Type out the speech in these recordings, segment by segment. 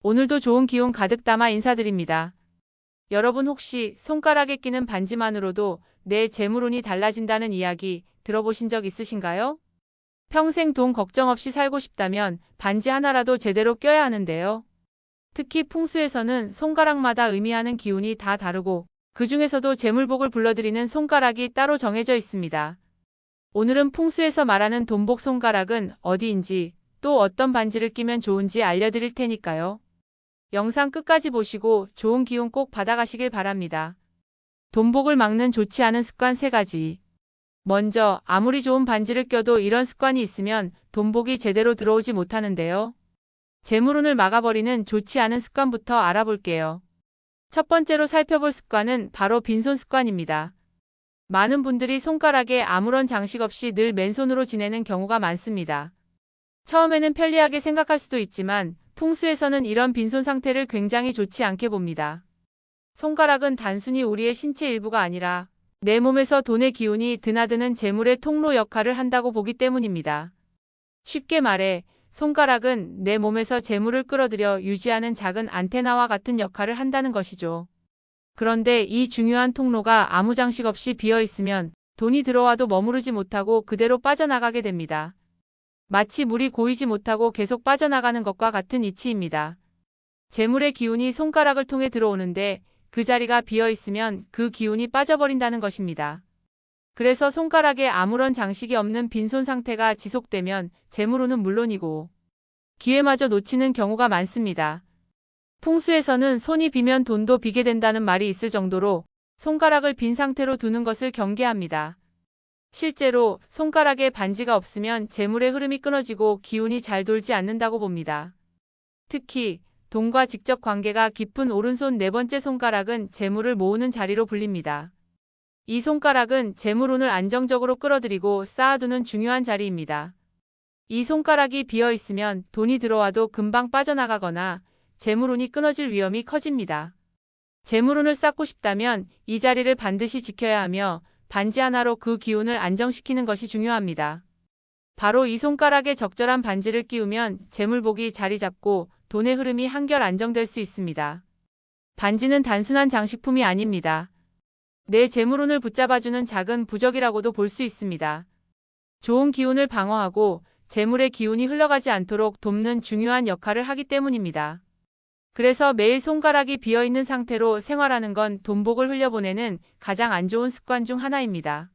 오늘도 좋은 기운 가득 담아 인사드립니다. 여러분 혹시 손가락에 끼는 반지만으로도 내 재물운이 달라진다는 이야기 들어보신 적 있으신가요? 평생 돈 걱정 없이 살고 싶다면 반지 하나라도 제대로 껴야 하는데요. 특히 풍수에서는 손가락마다 의미하는 기운이 다 다르고 그 중에서도 재물복을 불러들이는 손가락이 따로 정해져 있습니다. 오늘은 풍수에서 말하는 돈복 손가락은 어디인지 또 어떤 반지를 끼면 좋은지 알려드릴 테니까요. 영상 끝까지 보시고 좋은 기운 꼭 받아가시길 바랍니다. 돈복을 막는 좋지 않은 습관 3가지. 먼저 아무리 좋은 반지를 껴도 이런 습관이 있으면 돈복이 제대로 들어오지 못하는데요. 재물운을 막아버리는 좋지 않은 습관부터 알아볼게요. 첫 번째로 살펴볼 습관은 바로 빈손 습관입니다. 많은 분들이 손가락에 아무런 장식 없이 늘 맨손으로 지내는 경우가 많습니다. 처음에는 편리하게 생각할 수도 있지만 풍수에서는 이런 빈손 상태를 굉장히 좋지 않게 봅니다. 손가락은 단순히 우리의 신체 일부가 아니라 내 몸에서 돈의 기운이 드나드는 재물의 통로 역할을 한다고 보기 때문입니다. 쉽게 말해 손가락은 내 몸에서 재물을 끌어들여 유지하는 작은 안테나와 같은 역할을 한다는 것이죠. 그런데 이 중요한 통로가 아무 장식 없이 비어 있으면 돈이 들어와도 머무르지 못하고 그대로 빠져나가게 됩니다. 마치 물이 고이지 못하고 계속 빠져나가는 것과 같은 이치입니다. 재물의 기운이 손가락을 통해 들어오는데 그 자리가 비어 있으면 그 기운이 빠져버린다는 것입니다. 그래서 손가락에 아무런 장식이 없는 빈손 상태가 지속되면 재물운은 물론이고 기회마저 놓치는 경우가 많습니다. 풍수에서는 손이 비면 돈도 비게 된다는 말이 있을 정도로 손가락을 빈 상태로 두는 것을 경계합니다. 실제로 손가락에 반지가 없으면 재물의 흐름이 끊어지고 기운이 잘 돌지 않는다고 봅니다. 특히 돈과 직접 관계가 깊은 오른손 4번째 손가락은 재물을 모으는 자리로 불립니다. 이 손가락은 재물운을 안정적으로 끌어들이고 쌓아두는 중요한 자리입니다. 이 손가락이 비어 있으면 돈이 들어와도 금방 빠져나가거나 재물운이 끊어질 위험이 커집니다. 재물운을 쌓고 싶다면 이 자리를 반드시 지켜야 하며 반지 하나로 그 기운을 안정시키는 것이 중요합니다. 바로 이 손가락에 적절한 반지를 끼우면 재물복이 자리 잡고 돈의 흐름이 한결 안정될 수 있습니다. 반지는 단순한 장식품이 아닙니다. 내 재물운을 붙잡아주는 작은 부적이라고도 볼 수 있습니다. 좋은 기운을 방어하고 재물의 기운이 흘러가지 않도록 돕는 중요한 역할을 하기 때문입니다. 그래서 매일 손가락이 비어있는 상태로 생활하는 건 돈복을 흘려보내는 가장 안 좋은 습관 중 하나입니다.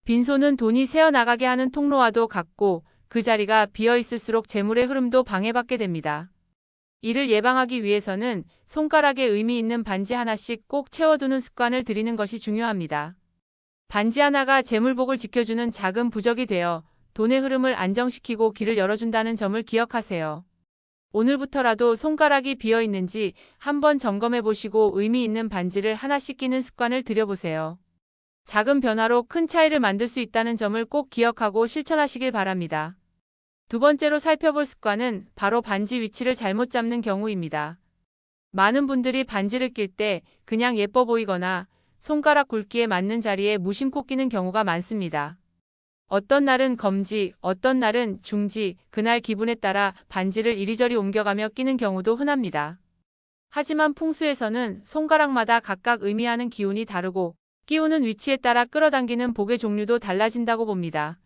빈손은 돈이 새어나가게 하는 통로와도 같고 그 자리가 비어있을수록 재물의 흐름도 방해받게 됩니다. 이를 예방하기 위해서는 손가락에 의미 있는 반지 하나씩 꼭 채워두는 습관을 들이는 것이 중요합니다. 반지 하나가 재물복을 지켜주는 작은 부적이 되어 돈의 흐름을 안정시키고 길을 열어준다는 점을 기억하세요. 오늘부터라도 손가락이 비어 있는지 한번 점검해 보시고 의미 있는 반지를 하나씩 끼는 습관을 들여보세요. 작은 변화로 큰 차이를 만들 수 있다는 점을 꼭 기억하고 실천하시길 바랍니다. 두 번째로 살펴볼 습관은 바로 반지 위치를 잘못 잡는 경우입니다. 많은 분들이 반지를 낄 때 그냥 예뻐 보이거나 손가락 굵기에 맞는 자리에 무심코 끼는 경우가 많습니다. 어떤 날은 검지, 어떤 날은 중지, 그날 기분에 따라 반지를 이리저리 옮겨가며 끼는 경우도 흔합니다. 하지만 풍수에서는 손가락마다 각각 의미하는 기운이 다르고 끼우는 위치에 따라 끌어당기는 복의 종류도 달라진다고 봅니다.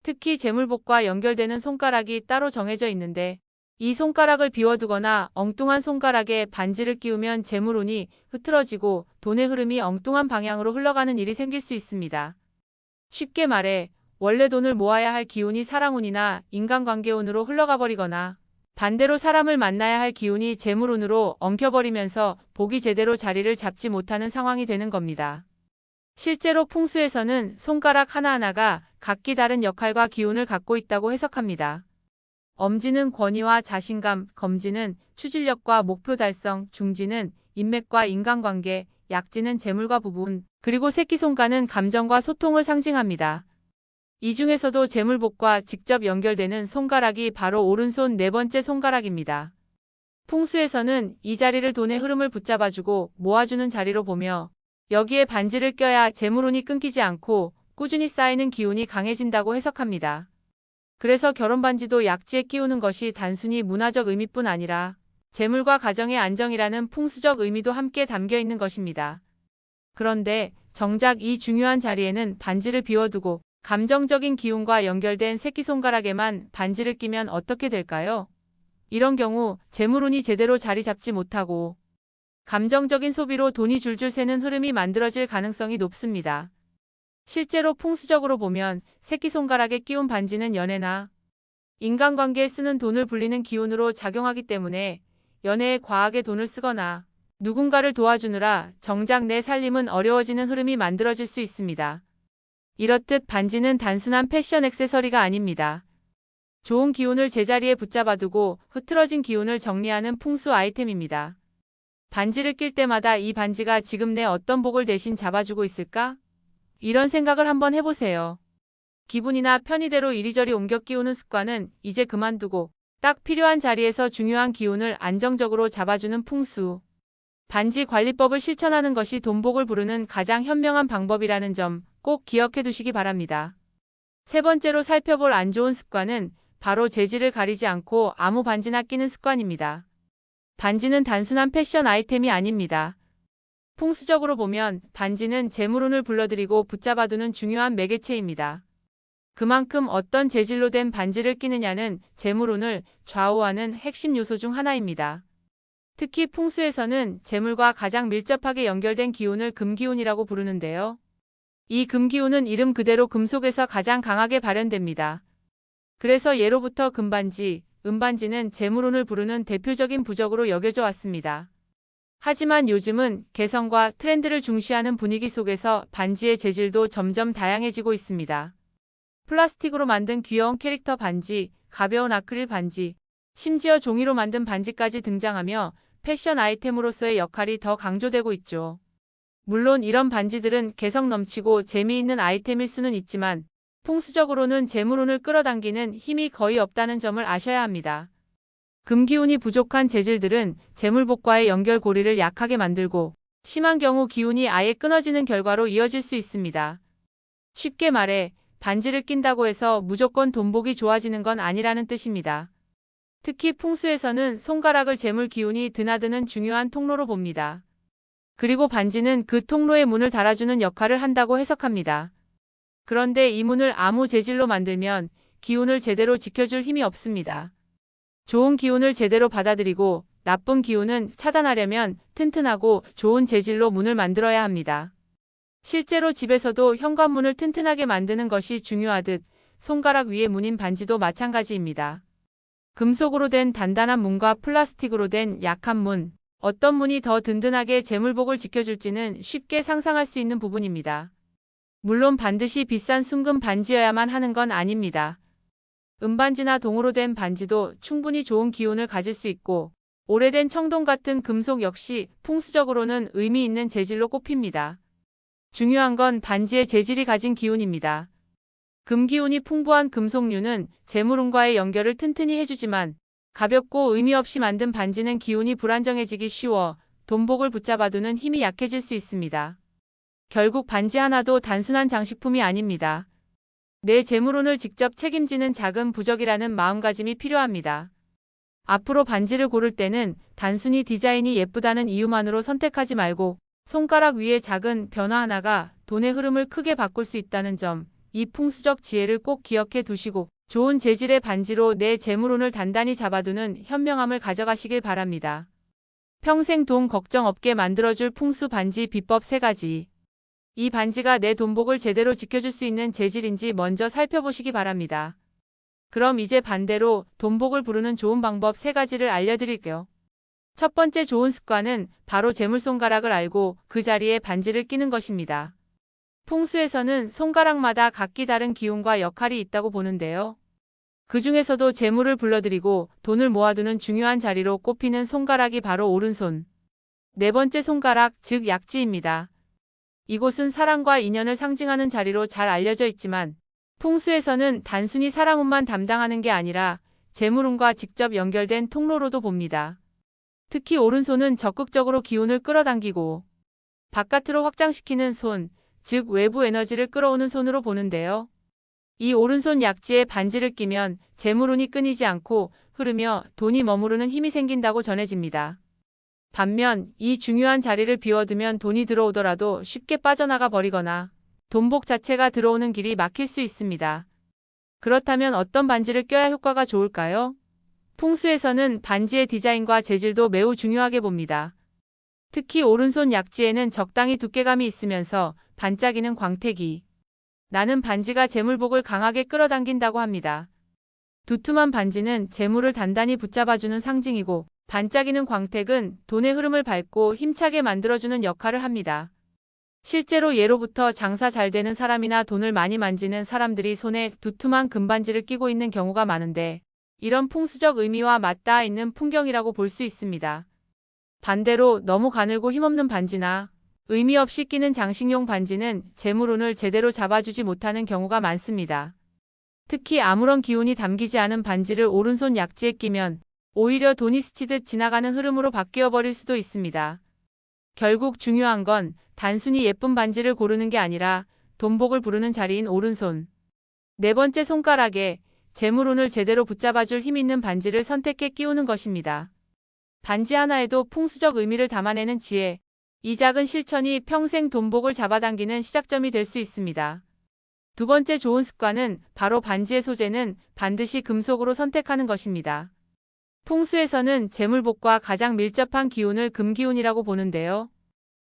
특히 재물복과 연결되는 손가락이 따로 정해져 있는데 이 손가락을 비워두거나 엉뚱한 손가락에 반지를 끼우면 재물운이 흐트러지고 돈의 흐름이 엉뚱한 방향으로 흘러가는 일이 생길 수 있습니다. 쉽게 말해 원래 돈을 모아야 할 기운이 사랑운이나 인간관계운으로 흘러가 버리거나 반대로 사람을 만나야 할 기운이 재물운으로 엉켜버리면서 복이 제대로 자리를 잡지 못하는 상황이 되는 겁니다. 실제로 풍수에서는 손가락 하나하나가 각기 다른 역할과 기운을 갖고 있다고 해석합니다. 엄지는 권위와 자신감, 검지는 추진력과 목표 달성, 중지는 인맥과 인간관계, 약지는 재물과 부분, 그리고 새끼손가는 감정과 소통을 상징합니다. 이 중에서도 재물복과 직접 연결되는 손가락이 바로 오른손 4번째 손가락입니다. 풍수에서는 이 자리를 돈의 흐름을 붙잡아주고 모아주는 자리로 보며 여기에 반지를 껴야 재물운이 끊기지 않고 꾸준히 쌓이는 기운이 강해진다고 해석합니다. 그래서 결혼반지도 약지에 끼우는 것이 단순히 문화적 의미뿐 아니라 재물과 가정의 안정이라는 풍수적 의미도 함께 담겨 있는 것입니다. 그런데 정작 이 중요한 자리에는 반지를 비워두고 감정적인 기운과 연결된 새끼손가락에만 반지를 끼면 어떻게 될까요? 이런 경우 재물운이 제대로 자리 잡지 못하고 감정적인 소비로 돈이 줄줄 새는 흐름이 만들어질 가능성이 높습니다. 실제로 풍수적으로 보면 새끼손가락에 끼운 반지는 연애나 인간관계에 쓰는 돈을 불리는 기운으로 작용하기 때문에 연애에 과하게 돈을 쓰거나 누군가를 도와주느라 정작 내 살림은 어려워지는 흐름이 만들어질 수 있습니다. 이렇듯 반지는 단순한 패션 액세서리가 아닙니다. 좋은 기운을 제자리에 붙잡아두고 흐트러진 기운을 정리하는 풍수 아이템입니다. 반지를 낄 때마다 이 반지가 지금 내 어떤 복을 대신 잡아주고 있을까? 이런 생각을 한번 해보세요. 기분이나 편의대로 이리저리 옮겨 끼우는 습관은 이제 그만두고 딱 필요한 자리에서 중요한 기운을 안정적으로 잡아주는 풍수. 반지 관리법을 실천하는 것이 돈복을 부르는 가장 현명한 방법이라는 점 꼭 기억해 두시기 바랍니다. 세 번째로 살펴볼 안 좋은 습관은 바로 재질을 가리지 않고 아무 반지나 끼는 습관입니다. 반지는 단순한 패션 아이템이 아닙니다. 풍수적으로 보면 반지는 재물운을 불러들이고 붙잡아두는 중요한 매개체입니다. 그만큼 어떤 재질로 된 반지를 끼느냐는 재물운을 좌우하는 핵심 요소 중 하나입니다. 특히 풍수에서는 재물과 가장 밀접하게 연결된 기운을 금기운이라고 부르는데요. 이 금기운은 이름 그대로 금속에서 가장 강하게 발현됩니다. 그래서 예로부터 금반지, 은반지는 재물운을 부르는 대표적인 부적으로 여겨져 왔습니다. 하지만 요즘은 개성과 트렌드를 중시하는 분위기 속에서 반지의 재질도 점점 다양해지고 있습니다. 플라스틱으로 만든 귀여운 캐릭터 반지, 가벼운 아크릴 반지, 심지어 종이로 만든 반지까지 등장하며 패션 아이템으로서의 역할이 더 강조되고 있죠. 물론 이런 반지들은 개성 넘치고 재미있는 아이템일 수는 있지만 풍수적으로는 재물운을 끌어당기는 힘이 거의 없다는 점을 아셔야 합니다. 금기운이 부족한 재질들은 재물복과의 연결고리를 약하게 만들고 심한 경우 기운이 아예 끊어지는 결과로 이어질 수 있습니다. 쉽게 말해 반지를 낀다고 해서 무조건 돈복이 좋아지는 건 아니라는 뜻입니다. 특히 풍수에서는 손가락을 재물 기운이 드나드는 중요한 통로로 봅니다. 그리고 반지는 그 통로의 문을 달아주는 역할을 한다고 해석합니다. 그런데 이 문을 아무 재질로 만들면 기운을 제대로 지켜줄 힘이 없습니다. 좋은 기운을 제대로 받아들이고 나쁜 기운은 차단하려면 튼튼하고 좋은 재질로 문을 만들어야 합니다. 실제로 집에서도 현관문을 튼튼하게 만드는 것이 중요하듯 손가락 위에 문인 반지도 마찬가지입니다. 금속으로 된 단단한 문과 플라스틱으로 된 약한 문, 어떤 문이 더 든든하게 재물복을 지켜줄지는 쉽게 상상할 수 있는 부분입니다. 물론 반드시 비싼 순금 반지여야만 하는 건 아닙니다. 은반지나 동으로 된 반지도 충분히 좋은 기운을 가질 수 있고 오래된 청동 같은 금속 역시 풍수적으로는 의미 있는 재질로 꼽힙니다. 중요한 건 반지의 재질이 가진 기운입니다. 금기운이 풍부한 금속류는 재물운과의 연결을 튼튼히 해주지만 가볍고 의미 없이 만든 반지는 기운이 불안정해지기 쉬워 돈복을 붙잡아두는 힘이 약해질 수 있습니다. 결국 반지 하나도 단순한 장식품이 아닙니다. 내 재물운을 직접 책임지는 작은 부적이라는 마음가짐이 필요합니다. 앞으로 반지를 고를 때는 단순히 디자인이 예쁘다는 이유만으로 선택하지 말고 손가락 위의 작은 변화 하나가 돈의 흐름을 크게 바꿀 수 있다는 점, 이 풍수적 지혜를 꼭 기억해 두시고 좋은 재질의 반지로 내 재물운을 단단히 잡아두는 현명함을 가져가시길 바랍니다. 평생 돈 걱정 없게 만들어줄 풍수 반지 비법 3가지. 이 반지가 내 돈복을 제대로 지켜줄 수 있는 재질인지 먼저 살펴보시기 바랍니다. 그럼 이제 반대로 돈복을 부르는 좋은 방법 3가지를 알려드릴게요. 첫 번째 좋은 습관은 바로 재물손가락을 알고 그 자리에 반지를 끼는 것입니다. 풍수에서는 손가락마다 각기 다른 기운과 역할이 있다고 보는데요. 그 중에서도 재물을 불러들이고 돈을 모아두는 중요한 자리로 꼽히는 손가락이 바로 오른손. 네 번째 손가락, 즉 약지입니다. 이곳은 사랑과 인연을 상징하는 자리로 잘 알려져 있지만 풍수에서는 단순히 사랑운만 담당하는 게 아니라 재물운과 직접 연결된 통로로도 봅니다. 특히 오른손은 적극적으로 기운을 끌어당기고 바깥으로 확장시키는 손, 즉 외부 에너지를 끌어오는 손으로 보는데요. 이 오른손 약지에 반지를 끼면 재물운이 끊이지 않고 흐르며 돈이 머무르는 힘이 생긴다고 전해집니다. 반면 이 중요한 자리를 비워두면 돈이 들어오더라도 쉽게 빠져나가 버리거나 돈복 자체가 들어오는 길이 막힐 수 있습니다. 그렇다면 어떤 반지를 껴야 효과가 좋을까요? 풍수에서는 반지의 디자인과 재질도 매우 중요하게 봅니다. 특히 오른손 약지에는 적당히 두께감이 있으면서 반짝이는 광택이 나는 반지가 재물복을 강하게 끌어당긴다고 합니다. 두툼한 반지는 재물을 단단히 붙잡아주는 상징이고 반짝이는 광택은 돈의 흐름을 밝고 힘차게 만들어주는 역할을 합니다. 실제로 예로부터 장사 잘 되는 사람이나 돈을 많이 만지는 사람들이 손에 두툼한 금반지를 끼고 있는 경우가 많은데 이런 풍수적 의미와 맞닿아 있는 풍경이라고 볼 수 있습니다. 반대로 너무 가늘고 힘없는 반지나 의미 없이 끼는 장식용 반지는 재물운을 제대로 잡아주지 못하는 경우가 많습니다. 특히 아무런 기운이 담기지 않은 반지를 오른손 약지에 끼면 오히려 돈이 스치듯 지나가는 흐름으로 바뀌어 버릴 수도 있습니다. 결국 중요한 건 단순히 예쁜 반지를 고르는 게 아니라 돈복을 부르는 자리인 오른손. 네 번째 손가락에 재물운을 제대로 붙잡아줄 힘 있는 반지를 선택해 끼우는 것입니다. 반지 하나에도 풍수적 의미를 담아내는 지혜. 이 작은 실천이 평생 돈복을 잡아당기는 시작점이 될 수 있습니다. 두 번째 좋은 습관은 바로 반지의 소재는 반드시 금속으로 선택하는 것입니다. 풍수에서는 재물복과 가장 밀접한 기운을 금기운이라고 보는데요.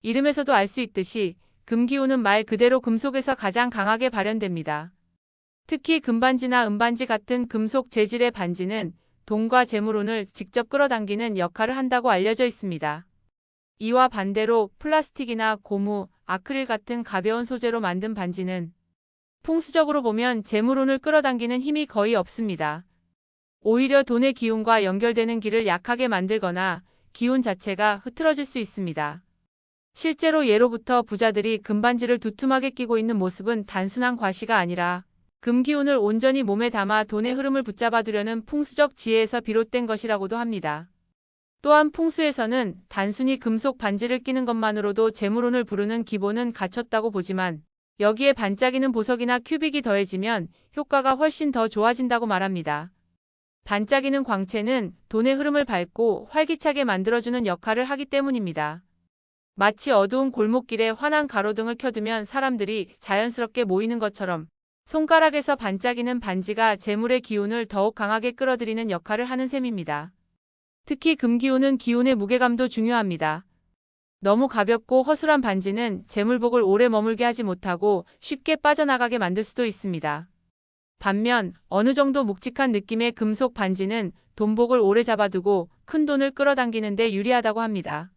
이름에서도 알 수 있듯이 금기운은 말 그대로 금속에서 가장 강하게 발현됩니다. 특히 금반지나 은반지 같은 금속 재질의 반지는 돈과 재물운을 직접 끌어당기는 역할을 한다고 알려져 있습니다. 이와 반대로 플라스틱이나 고무, 아크릴 같은 가벼운 소재로 만든 반지는 풍수적으로 보면 재물운을 끌어당기는 힘이 거의 없습니다. 오히려 돈의 기운과 연결되는 길을 약하게 만들거나 기운 자체가 흐트러질 수 있습니다. 실제로 예로부터 부자들이 금반지를 두툼하게 끼고 있는 모습은 단순한 과시가 아니라 금기운을 온전히 몸에 담아 돈의 흐름을 붙잡아두려는 풍수적 지혜에서 비롯된 것이라고도 합니다. 또한 풍수에서는 단순히 금속 반지를 끼는 것만으로도 재물운을 부르는 기본은 갖췄다고 보지만 여기에 반짝이는 보석이나 큐빅이 더해지면 효과가 훨씬 더 좋아진다고 말합니다. 반짝이는 광채는 돈의 흐름을 밝고 활기차게 만들어주는 역할을 하기 때문입니다. 마치 어두운 골목길에 환한 가로등을 켜두면 사람들이 자연스럽게 모이는 것처럼 손가락에서 반짝이는 반지가 재물의 기운을 더욱 강하게 끌어들이는 역할을 하는 셈입니다. 특히 금기운은 기운의 무게감도 중요합니다. 너무 가볍고 허술한 반지는 재물복을 오래 머물게 하지 못하고 쉽게 빠져나가게 만들 수도 있습니다. 반면 어느 정도 묵직한 느낌의 금속 반지는 돈복을 오래 잡아두고 큰 돈을 끌어당기는 데 유리하다고 합니다.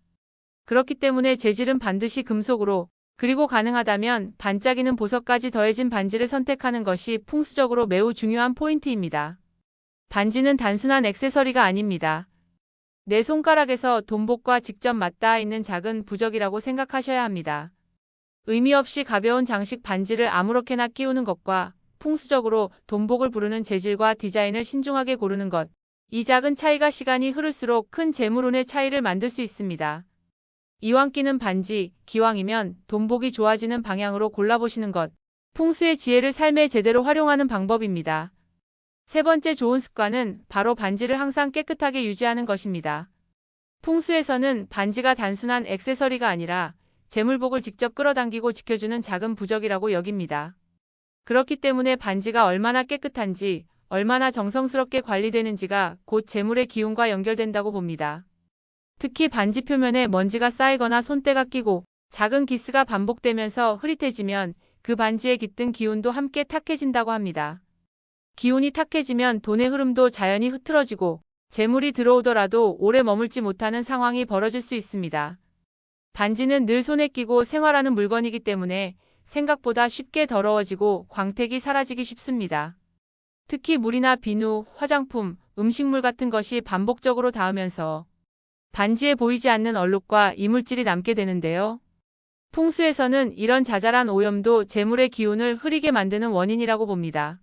그렇기 때문에 재질은 반드시 금속으로 그리고 가능하다면 반짝이는 보석까지 더해진 반지를 선택하는 것이 풍수적으로 매우 중요한 포인트입니다. 반지는 단순한 액세서리가 아닙니다. 내 손가락에서 돈복과 직접 맞닿아 있는 작은 부적이라고 생각하셔야 합니다. 의미 없이 가벼운 장식 반지를 아무렇게나 끼우는 것과 풍수적으로 돈복을 부르는 재질과 디자인을 신중하게 고르는 것. 이 작은 차이가 시간이 흐를수록 큰 재물운의 차이를 만들 수 있습니다. 이왕 끼는 반지, 기왕이면 돈복이 좋아지는 방향으로 골라보시는 것. 풍수의 지혜를 삶에 제대로 활용하는 방법입니다. 세 번째 좋은 습관은 바로 반지를 항상 깨끗하게 유지하는 것입니다. 풍수에서는 반지가 단순한 액세서리가 아니라 재물복을 직접 끌어당기고 지켜주는 작은 부적이라고 여깁니다. 그렇기 때문에 반지가 얼마나 깨끗한지, 얼마나 정성스럽게 관리되는지가 곧 재물의 기운과 연결된다고 봅니다. 특히 반지 표면에 먼지가 쌓이거나 손때가 끼고 작은 기스가 반복되면서 흐릿해지면 그 반지에 깃든 기운도 함께 탁해진다고 합니다. 기운이 탁해지면 돈의 흐름도 자연히 흐트러지고 재물이 들어오더라도 오래 머물지 못하는 상황이 벌어질 수 있습니다. 반지는 늘 손에 끼고 생활하는 물건이기 때문에 생각보다 쉽게 더러워지고 광택이 사라지기 쉽습니다. 특히 물이나 비누, 화장품, 음식물 같은 것이 반복적으로 닿으면서 반지에 보이지 않는 얼룩과 이물질이 남게 되는데요. 풍수에서는 이런 자잘한 오염도 재물의 기운을 흐리게 만드는 원인이라고 봅니다.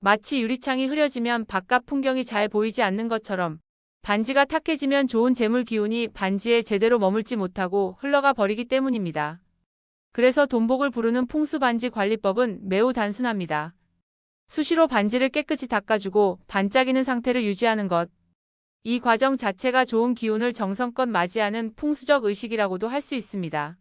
마치 유리창이 흐려지면 바깥 풍경이 잘 보이지 않는 것처럼 반지가 탁해지면 좋은 재물 기운이 반지에 제대로 머물지 못하고 흘러가 버리기 때문입니다. 그래서 돈복을 부르는 풍수 반지 관리법은 매우 단순합니다. 수시로 반지를 깨끗이 닦아주고 반짝이는 상태를 유지하는 것. 이 과정 자체가 좋은 기운을 정성껏 맞이하는 풍수적 의식이라고도 할 수 있습니다.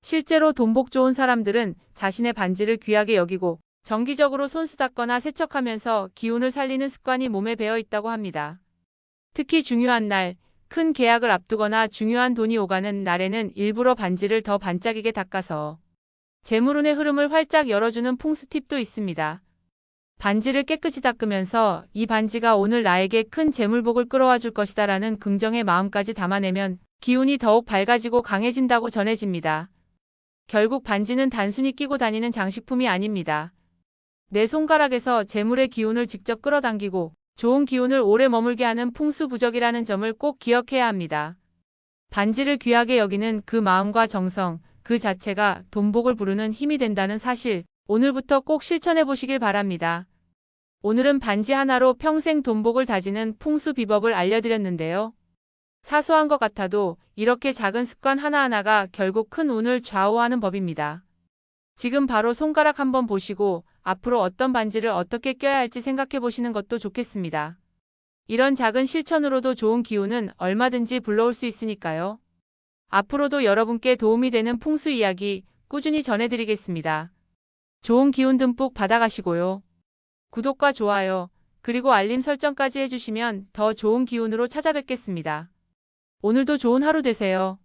실제로 돈복 좋은 사람들은 자신의 반지를 귀하게 여기고 정기적으로 손수 닦거나 세척하면서 기운을 살리는 습관이 몸에 배어 있다고 합니다. 특히 중요한 날, 큰 계약을 앞두거나 중요한 돈이 오가는 날에는 일부러 반지를 더 반짝이게 닦아서 재물운의 흐름을 활짝 열어주는 풍수 팁도 있습니다. 반지를 깨끗이 닦으면서 이 반지가 오늘 나에게 큰 재물복을 끌어와 줄 것이다 라는 긍정의 마음까지 담아내면 기운이 더욱 밝아지고 강해진다고 전해집니다. 결국 반지는 단순히 끼고 다니는 장식품이 아닙니다. 내 손가락에서 재물의 기운을 직접 끌어당기고 좋은 기운을 오래 머물게 하는 풍수부적이라는 점을 꼭 기억해야 합니다. 반지를 귀하게 여기는 그 마음과 정성, 그 자체가 돈복을 부르는 힘이 된다는 사실, 오늘부터 꼭 실천해 보시길 바랍니다. 오늘은 반지 하나로 평생 돈복을 다지는 풍수 비법을 알려드렸는데요. 사소한 것 같아도 이렇게 작은 습관 하나하나가 결국 큰 운을 좌우하는 법입니다. 지금 바로 손가락 한번 보시고 앞으로 어떤 반지를 어떻게 껴야 할지 생각해 보시는 것도 좋겠습니다. 이런 작은 실천으로도 좋은 기운은 얼마든지 불러올 수 있으니까요. 앞으로도 여러분께 도움이 되는 풍수 이야기 꾸준히 전해드리겠습니다. 좋은 기운 듬뿍 받아가시고요. 구독과 좋아요, 그리고 알림 설정까지 해주시면 더 좋은 기운으로 찾아뵙겠습니다. 오늘도 좋은 하루 되세요.